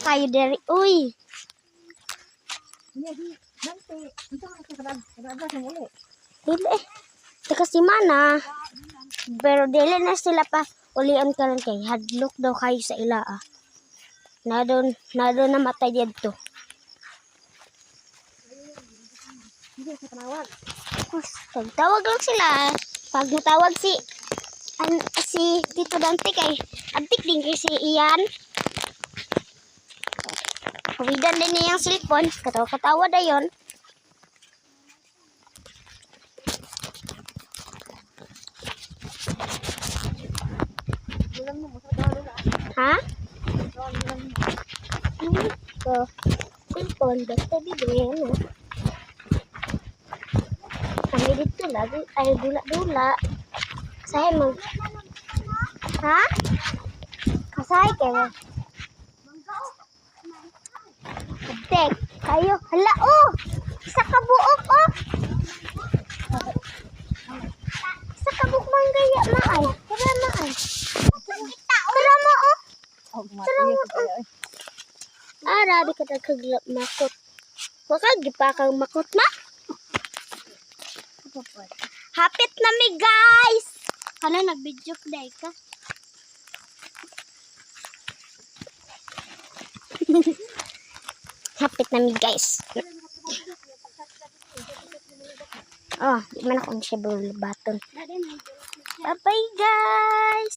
kayo diri. Uy. Hindi, nanti. Ito ang kakarag sa muli. Dili. Teka si Mana. Pero dili na sila pa ulian karon kay hadlok daw kayo sa ila ah. Na doon namatay dito. Hindi sa panawag. Tawag lang sila. Pag natawag si Tito Dante kay antik din kay si Ian. Hawidan din niyang cellphone. Katawa-katawa na yun. Bulan mo, masarap na. Ha? Bulan mo. Ito. Cellphone. Basta bibili. Ano? Kami dito lagi. Ay, dula-dula. Kasay mo. Ha? Kasay kayo. Tek. Kayo. Hala, oh! Isa ka buok, oh! Isa ka buok manggaya, maay. Tara, maay. Tara mo, oh! Oh, matuya ko tayo. Rabi ka nagkaglap makot. Wakag gipakang makot na. Hapit na mi guys. Kana nag-video day ka. Hapit na mi guys. Oh, di man akong siya baton. Bye bye guys.